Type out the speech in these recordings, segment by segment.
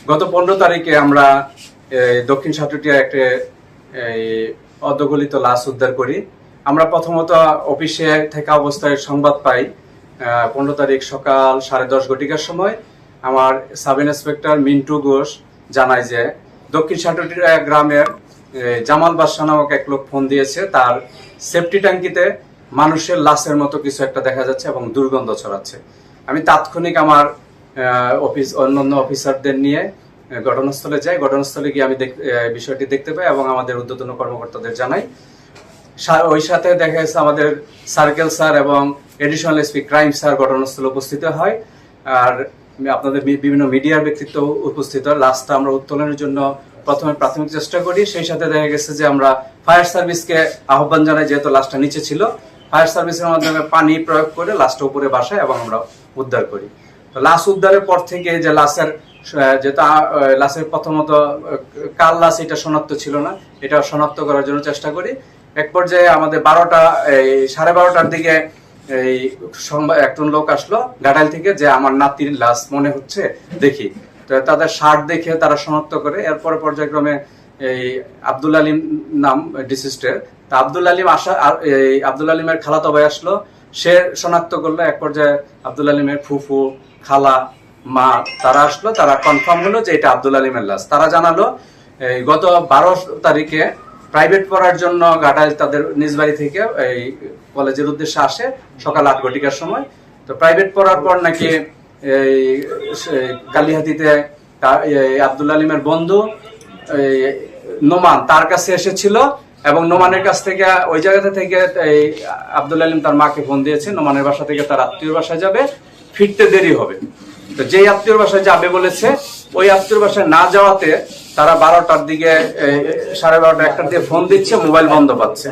গত 15 তারিখে আমরা দক্ষিণ সাটুরিয়া একটা অর্ধগলিত লাশ উদ্ধার করি। আমরা প্রথমত অফিসে থাকা অবস্থায় সংবাদ পাই 15 তারিখ সকাল 10:30 ঘটিকার সময় আমার সাব ইন্সপেক্টর মিন্টু ঘোষ জানায় যে দক্ষিণ সাটুরিয়া গ্রামের জামাল বাদশা নামক এক লোক ফোন দিয়েছে, তার সেফটি ট্যাঙ্কিতে মানুষের লাশের মতো কিছু একটা দেখা যাচ্ছে এবং দুর্গন্ধ ছড়াচ্ছে। আমি তাৎক্ষণিক আমার অন্যান্য অফিসারদের নিয়ে ঘটনাস্থলে যাই। ঘটনাস্থলে গিয়ে আমি বিষয়টি দেখতে পাই এবং আমাদের ঊর্ধ্বতন কর্মকর্তাদের জানাই। ওই সাথে দেখা যাচ্ছে আমাদের সার্কেল স্যার এবং এডিশনাল এসপি ক্রাইম স্যার ঘটনাস্থলে উপস্থিত হয়, আর আপনাদের বিভিন্ন মিডিয়ার ব্যক্তিত্ব উপস্থিত হয়। লাশটা আমরা উত্তোলনের জন্য প্রথমে প্রাথমিক চেষ্টা করি। সেই সাথে দেখা গেছে যে আমরা ফায়ার সার্ভিসকে আহ্বান জানাই, যেহেতু লাশটা নিচে ছিল। ফায়ার সার্ভিসের মাধ্যমে পানি প্রয়োগ করে লাশটা উপরে বাসায় এবং আমরা উদ্ধার করি। তো লাশ উদ্ধারের পর থেকে যে লাশের প্রথমত কার লাশ এটা শনাক্ত ছিল না, এটা শনাক্ত করার জন্য চেষ্টা করি। এক পর্যায়ে আমাদের 12টার দিকে একজন লোক আসলো ঘাটাইল থেকে, যে আমার নাতির লাশ মনে হচ্ছে দেখি। তো তাদের শার্ট দেখে তারা শনাক্ত করে। এরপরে পর্যায়ক্রমে আব্দুল আলিম নাম ডিসিস্টের, তা আব্দুল আলিমের খালাতো ভাই আসলো, সে শনাক্ত করলো। এক পর্যায়ে আব্দুল আলিমের ফুফু, খালা, মা তারা আসলো, তারা কনফার্ম হলো যে এটা আব্দুল আলিমের লাশ। তারা জানালো গত 12 তারিখে প্রাইভেট পড়ার জন্য ঘাটাইল তাদের নিজ বাড়ি থেকে এই কলেজের উদ্দেশ্যে আসে সকাল 8 ঘটিকার সময়। তো প্রাইভেট পড়ার পর নাকি কালিহাতিতে আব্দুল আলিমের বন্ধু নোমান তার কাছে এসেছিল এবং নোমানের কাছ থেকে ওই জায়গাতে থেকে আব্দুল আলিম তার মাকে ফোন দিয়েছে, নোমানের বাসা থেকে তার আত্মীয় বাসায় যাবে, ফিরতে দেরি হবে। তো যেই আত্মীয় বাসায় যাবে বলেছে, ওই আত্মীয় বাসায় না যাওয়াতে তারা 12টার দিকে 12:30 1টার দিকে ফোন দিচ্ছে, মোবাইল বন্ধ পাচ্ছে।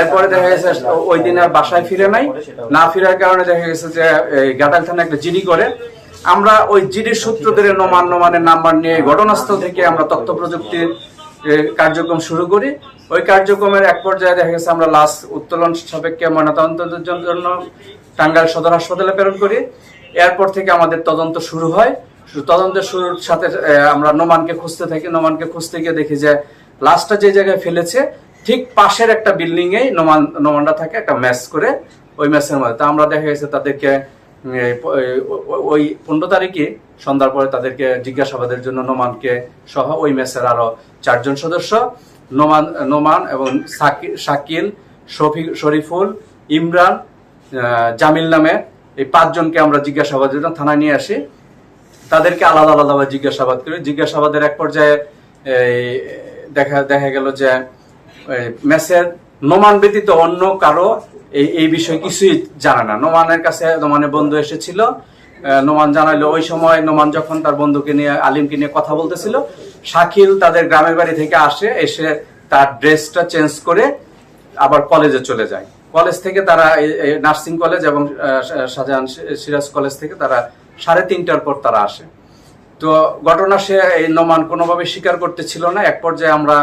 এরপরে দেখা গেছে ওই দিন আর বাসায় ফিরে নাই। না ফিরার কারণে দেখা গেছে যে ঘাটাইল থানায় একটা জিডি করে। আমরা ওই জিডির সূত্র ধরে নোমানের নাম্বার নিয়ে ঘটনাস্থল থেকে আমরা তথ্য প্রযুক্তির কার্যক্রম শুরু করি। ওই কার্যক্রমের এক পর্যায়ে দেখা গেছে আমরা লাশ উত্তোলন সাপেক্ষে ময়নাতদন্তের জন্য টাঙ্গাইল সদর হাসপাতালে প্রেরণ করি। এরপর থেকে আমাদের তদন্ত শুরু হয়। তদন্তের শুরুর সাথে আমরা নোমানকে খুঁজতে থাকি। নোমানকে খুঁজতে গিয়ে দেখি যে লাশটা যে জায়গায় ফেলেছে ঠিক পাশের একটা বিল্ডিং এ নোমানটা থাকে, একটা ম্যাচ করে ওই ম্যাচের মধ্যে। তা আমরা দেখা গেছে তাদেরকে ওই 15 তারিখে সন্ধ্যার পরে তাদেরকে জিজ্ঞাসাবাদের জন্য নোমানকে সহ ওই ম্যাচের আরো 4 জন সদস্য নোমান এবং শাকিল, শরীফুল, ইমরান, জামিল নামে এই 5 জনকে আমরা জিজ্ঞাসাবাদের জন্য থানায় নিয়ে আসি। তাদেরকে আলাদা আলাদাভাবে জিজ্ঞাসাবাদ করি। জিজ্ঞাসাবাদের এক পর্যায়ে দেখা গেল যে ম্যাচের নোমান ব্যতীত অন্য কারো এই বিষয়ে কিছুই জানে না। নোমানের বন্ধু এসেছিল, নোমান জানাইলো ওই সময় নোমান যখন তার বন্ধুকে নিয়ে আলিমকে নিয়ে কথা বলতেছিল, শাকিল তাদের গ্রামের বাড়ি থেকে এসে তার ড্রেসটা চেঞ্জ করে আবার কলেজে চলে যায়। কলেজ থেকে তারা নার্সিং কলেজ এবং শাহজাহান সিরাজ কলেজ থেকে তারা 3:30টার পর তারা আসে। তো ঘটনা সে এই নোমান কোনোভাবে স্বীকার করতেছিল না। এক পর্যায়ে আমরা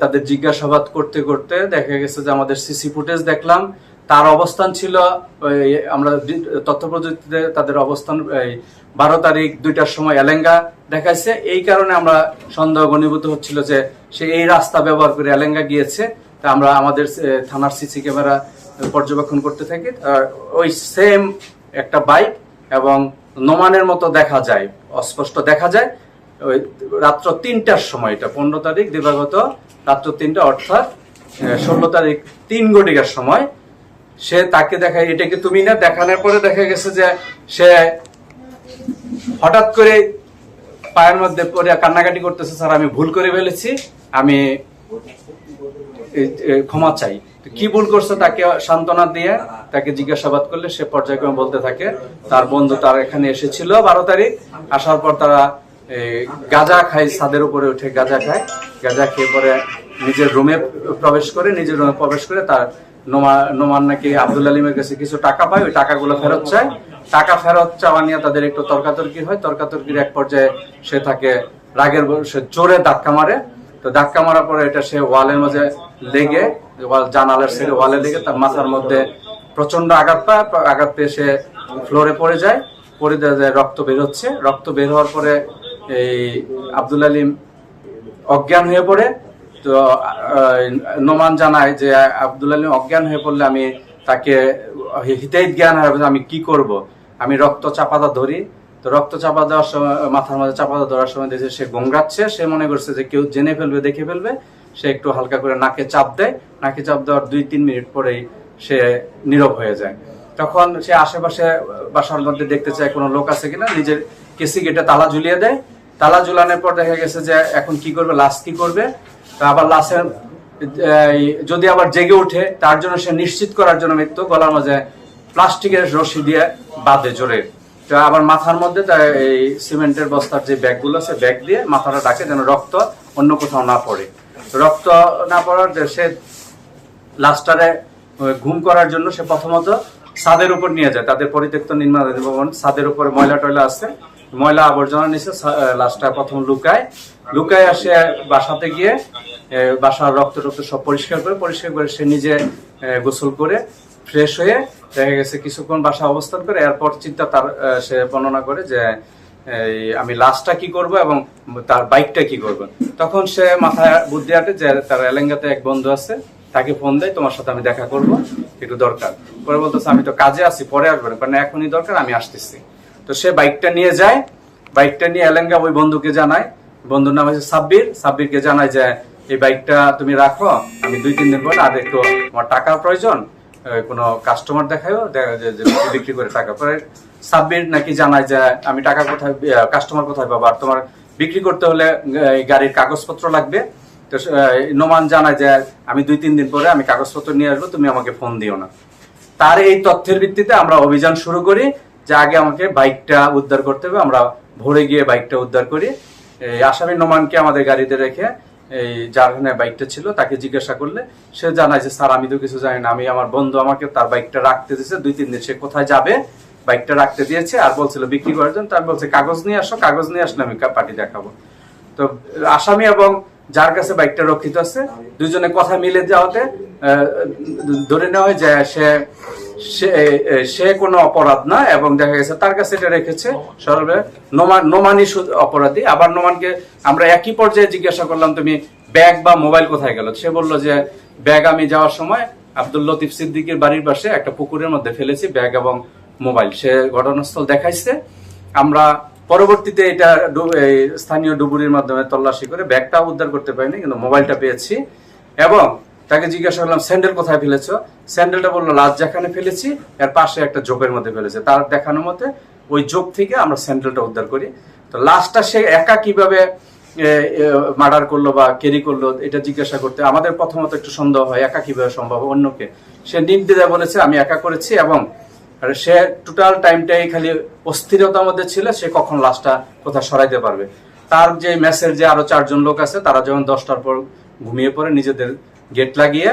তাদের জিজ্ঞাসাবাদ করতে করতে দেখা গেছে যে আমাদের সিসি ফুটেজ দেখলাম, তার অবস্থান ছিল আমরা তথ্য প্রযুক্তিতে তাদের অবস্থান 12 তারিখ 2টার সময় এলেঙ্গা দেখাইছে। এই কারণে আমরা সন্দেহ ঘনীভূত হচ্ছিল যে সে এই রাস্তা ব্যবহার করে এলেঙ্গা গিয়েছে। তা আমরা আমাদের থানার সিসি ক্যামেরা পর্যবেক্ষণ করতে থাকি। ওই সেম একটা বাইক এবং নোমানের মতো দেখা যায়, অস্পষ্ট দেখা যায় ওই রাত্র 3টার সময়। এটা 15 তারিখ দিবাগত রাত্র 3টা, অর্থাৎ 16 তারিখ 3 ঘটিকার সময় সে তাকে দেখায়, এটা কি তুমি না? দেখানোর পরে দেখা গেছে যে সে হঠাৎ করে পায়ের মধ্যে পড়ে কান্নাকাটি করতেছে, স্যার আমি ভুল করে ফেলেছি, আমি ক্ষমা চাই। কি ভুল করছে তাকে সান্ত্বনা দিয়ে তাকে জিজ্ঞাসাবাদ করলে সে পর্যায়ক্রমে বলতে থাকে তার বন্ধু তার এখানে এসেছিল 12 তারিখ। আসার পর তারা গাঁজা খায়, ছাদের উপরে উঠে গাঁজা খায়। গাঁজা খেয়ে পরে নিজের রুমে প্রবেশ করে তার নোমান নাকি আব্দুল আলিমের কাছে কিছু টাকা পায়, ওই টাকাগুলো ফেরত চায়। টাকা ফেরত চাওয়া নিয়ে তাদের একটু তর্কাতর্কি হয়। তর্কাতর্কির এক পর্যায়ে সে তাকে রাগের সে জোরে ধাক্কা মারে। তো ধাক্কা মারার পরে এটা সে ওয়ালের মাঝে লেগে, জানালার ছেড়ে ওয়ালে লেগে তার মাথার মধ্যে প্রচন্ড আঘাত পায়। আঘাত পেয়ে সে ফ্লোরে পড়ে যায়। রক্ত বের হচ্ছে। রক্ত বের হওয়ার পরে এই আব্দুল আলিম অজ্ঞান হয়ে পড়ে। তো নোমান জানায় যে আব্দুল আলিম অজ্ঞান হয়ে পড়লে আমি তাকে হিতাহিত জ্ঞান হারাবে, আমি কি করব, আমি রক্ত চাপাতা ধরি। তো রক্ত চাপা দেওয়ার সময়, মাথার মাঝে চাপাতা ধরার সময় দেখে সে গোংরাচ্ছে। সে মনে করছে যে কেউ জেনে ফেলবে, দেখে ফেলবে। সে একটু হালকা করে নাকে চাপ দেয়। নাকে চাপ দেওয়ার 2-3 মিনিট পরেই সে নীরব হয়ে যায়। তখন সে আশেপাশে বাসার মধ্যে দেখতে চায় কোনো লোক আছে কিনা, নিজের কেসি গেটে তালা ঝুলিয়ে দেয়। তালা ঝুলানোর পর দেখা গেছে যে এখন কি করবে, লাশ কি করবে। তো আবার লাশের যদি আবার জেগে ওঠে, তার জন্য সে নিশ্চিত করার জন্য মৃত্যু গলার মাঝে প্লাস্টিকের রশি দিয়ে বাঁধে জোরে। তো আবার মাথার মধ্যে এই সিমেন্টের বস্তার যে ব্যাগগুলো আছে, ব্যাগ দিয়ে মাথাটা ডাকে যেন রক্ত অন্য কোথাও না পড়ে। রক্ত না পড়ার সে লাশটারে ঘুম করার জন্য সে প্রথমত ছাদের উপর নিয়ে যায়। তাদের পরিত্যক্ত নির্মাণ ভবন, ছাদের উপরে ময়লা টয়লা আছে, ময়লা আবর্জনা নিচে লাশটা প্রথম লুকায় আসে। বাসাতে গিয়ে বাসার রক্ত সব পরিষ্কার করে সে নিজে গোসল করে ফ্রেশ হয়ে দেখা গেছে কিছুক্ষণ বাসা অবস্থান করে। এরপর চিন্তা তার সে বর্ণনা করে যে আমি লাশটা কি করব এবং তার বাইকটা কি করব। তখন সে মাথায় বুদ্ধি আটে যে তার এলেঙ্গাতে এক বন্ধু আছে, তাকে ফোন দেয়, তোমার সাথে আমি দেখা করব, একটু দরকার। পরে বলতেছে আমি তো কাজে আছি, পরে আসবো না, কারণ এখনই দরকার, আমি আসতেছি। তো সে বাইকটা নিয়ে যায়। বাইকটা নিয়ে এলেঙ্গা ওই বন্ধুকে জানায়, বন্ধুর নাম হচ্ছে সাব্বিরকে জানায় যে এই বাইকটা তুমি রাখো, আমি 2-3 দিন পরে আর একটু আমার টাকার প্রয়োজন, কোনো কাস্টমার দেখায়ও বিক্রি করে টাকা। পরে সাব্বির নাকি জানায় যে আমি টাকা কোথায়, কাস্টমার কোথায় পাবো, আর তোমার বিক্রি করতে হলে গাড়ির কাগজপত্র লাগবে। তো নোমান জানায় যে আমি 2-3 দিন পরে আমি কাগজপত্র নিয়ে আসবো, তুমি আমাকে ফোন দিও না। তার এই তথ্যের ভিত্তিতে আমরা অভিযান শুরু করি যে আগে আমাকে বাইকটা উদ্ধার করতে হবে। আমরা ভোরে গিয়ে বাইকটা উদ্ধার করি। এই আসামি নোমানকে আমাদের গাড়িতে রেখে এই যার বাইকটা ছিল তাকে জিজ্ঞাসা করলে সে জানায় যে স্যার আমি তো কিছু জানি না, আমি আমার বন্ধু আমাকে তার বাইকটা রাখতে দিয়েছে 2-3 দিন, সে কোথায় যাবে বাইকটা রাখতে দিয়েছে, আর বলছিল বিক্রি করার জন্য। তার বলছে কাগজ নিয়ে আসো, কাগজ নিয়ে আসলে আমি পার্টি দেখাবো। তো আসামি এবং যার কাছে বাইকটা রক্ষিত আছে দুজনে কথা মিলে যাওয়াতে ধরে নেওয়া হয় যে সে কোনো অপরাধ না, এবং দেখা গেছে তার কাছে এটা রেখেছে সর্বে নোমানই অপরাধী। আবার নোমানকে আমরা একই পর্যায়ে জিজ্ঞাসা করলাম তুমি ব্যাগ বা মোবাইল কোথায় গেল। সে বলল যে ব্যাগ আমি যাওয়ার সময় আব্দুল লতিফ সিদ্দিকের বাড়ির পাশে একটা পুকুরের মধ্যে ফেলেছি, ব্যাগ এবং মোবাইল। সে ঘটনাস্থল দেখাইছে। আমরা পরবর্তীতে এটা স্থানীয় ডুবুরির মাধ্যমে তল্লাশি করে ব্যাগটা উদ্ধার করতে পারিনি, কিন্তু মোবাইলটা পেয়েছি। এবং তাকে জিজ্ঞাসা করলাম স্যান্ডেল কোথায় ফেলেছো, স্যান্ডেলটা বললো লাশ যেখানে ফেলেছি এর পাশে একটা জোপের মধ্যে ফেলেছে। তার দেখানোর মতে ওই জোপ থেকে আমরা স্যান্ডেলটা উদ্ধার করি। তো লাশটা সে একা কিভাবে মার্ডার করলো বা ক্যারি করলো এটা জিজ্ঞাসা করতে আমাদের প্রথমত একটু সন্দেহ হয়, একা কিভাবে সম্ভব অন্যকে। সে নির্দ্বিধায় বলেছে আমি একা করেছি, এবং সে টোটাল টাইমটাই খালি অস্থিরতার মধ্যে ছিল সে কখন লাশটা কোথায় সরাইতে পারবে। তার যে মেসের যে আরো 4 জন লোক আছে তারা যখন 10টার পর ঘুমিয়ে পড়ে নিজেদের গেট লাগিয়ে,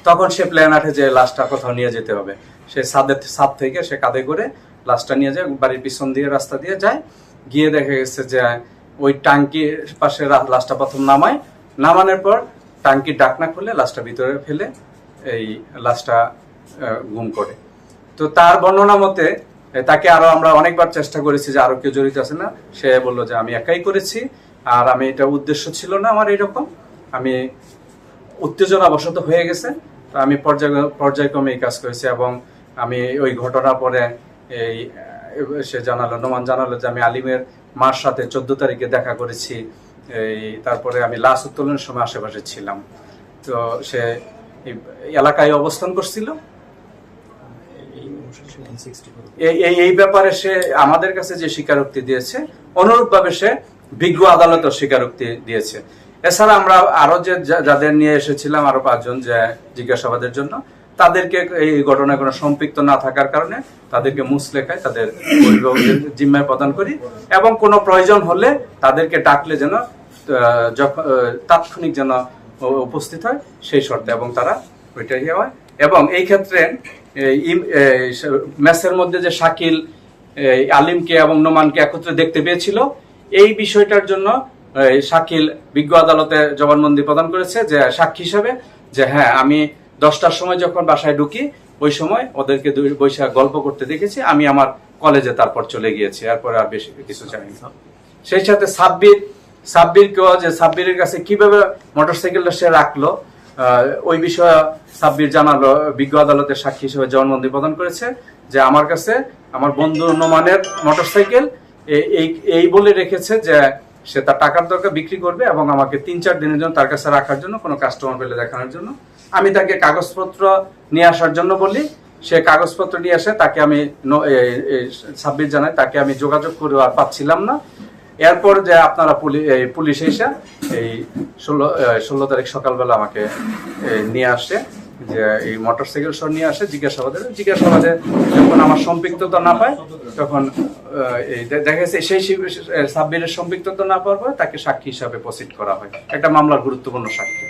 তখন সে প্ল্যান আঠে যে লাশটা কোথাও নিয়ে যেতে হবে। সে ছাদ থেকে সে কাঁধে করে লাশটা নিয়ে যায়, বাড়ির পিছন দিয়ে রাস্তা দিয়ে যায়। গিয়ে দেখা গেছে যে ওই টাঙ্কির পাশে লাশটা প্রথম নামানোর পর টাঙ্কির ডাকনা খুলে লাশটা ভিতরে ফেলে এই লাশটা গুম করে। তো তার বর্ণনা মতে তাকে আরো আমরা অনেকবার চেষ্টা করেছি যে আরো কেউ জড়িত আছে না। সে বললো যে আমি একাই করেছি, আর আমি এটা উদ্দেশ্য ছিল না আমার এরকম, আমি উত্তেজনাবশত হয়ে গেছে, আমি পর্যায়ক্রমে এই কাজ করেছি। এবং আমি ওই ঘটনার পরে সে নোমান জানালো যে আমি আলিমের মার সাথে 14 তারিখে দেখা করেছি। তারপরে আমি লাশ উত্তোলনের সময় আশেপাশে ছিলাম। তো সে এলাকায় অবস্থান করছিল। এই ব্যাপারে সে আমাদের কাছে যে স্বীকারোক্তি দিয়েছে অনুরূপভাবে সে বিজ্ঞ আদালতেও স্বীকারোক্তি দিয়েছে। এছাড়া আমরা আরো যাদের নিয়ে এসেছিলাম আরো 5 জন যে জিজ্ঞাসাবাদের জন্য, তাদেরকে এই ঘটনায় কোনো সম্পৃক্ত না থাকার কারণে তাদেরকে মুচলেখায় তাদের জিম্মায় প্রদান করি, এবং কোনো প্রয়োজন হলে তাদেরকে ডাকলে যেন তাৎক্ষণিক যেন উপস্থিত হয় সেই শর্তে, এবং তারা ওইটাই হয়। এবং এই ক্ষেত্রে ম্যাচের মধ্যে যে শাকিল আলিমকে এবং নোমানকে একত্রে দেখতে পেয়েছিল, এই বিষয়টার জন্য শাকিল বিজ্ঞ আদালতে জবানবন্দি প্রদান করেছে যে সাক্ষী হিসাবে যে হ্যাঁ আমি 10টার সময় যখন বাসায় ঢুকি ওই সময় ওদেরকে বৈশাখ গল্প করতে দেখেছি, আমি আমার কলেজে তারপর চলে গিয়েছি, এরপরে আর বেশি কিছু জানি না। সেই সাথে সাব্বিরকেও যে সাব্বিরের কাছে কিভাবে মোটরসাইকেলটা সে রাখলো ওই বিষয়ে সাব্বির জানালো বিজ্ঞ আদালতের সাক্ষী হিসেবে জবানবন্দি প্রদান করেছে যে আমার কাছে আমার বন্ধু নোমানের মোটরসাইকেল এই বলে রেখেছে যে সে তার টাকার দরকার বিক্রি করবে এবং আমাকে ৩-৪ দিনের জন্য তার কাছে রাখার জন্য, কোনো কাস্টমার পেলে দেখানোর জন্য। আমি তাকে কাগজপত্র নিয়ে আসার জন্য বলি, সে কাগজপত্র নিয়ে আসে, তাকে আমি সাব্বির জানাই তাকে আমি যোগাযোগ করে আর পাচ্ছিলাম না। এরপর যে আপনারা পুলিশ এসে এই 16 তারিখ সকালবেলা আমাকে নিয়ে আসে, যে এই মোটরসাইকেল সহ নিয়ে আসে জিজ্ঞাসাবাদে যখন আমার সম্পৃক্ততা না পায় তখন দেখা গেছে সেই সাব্বিরের সম্পৃক্ততা না পাওয়ার পরে তাকে সাক্ষী হিসাবে প্রসিড করা হয়, একটা মামলার গুরুত্বপূর্ণ সাক্ষী।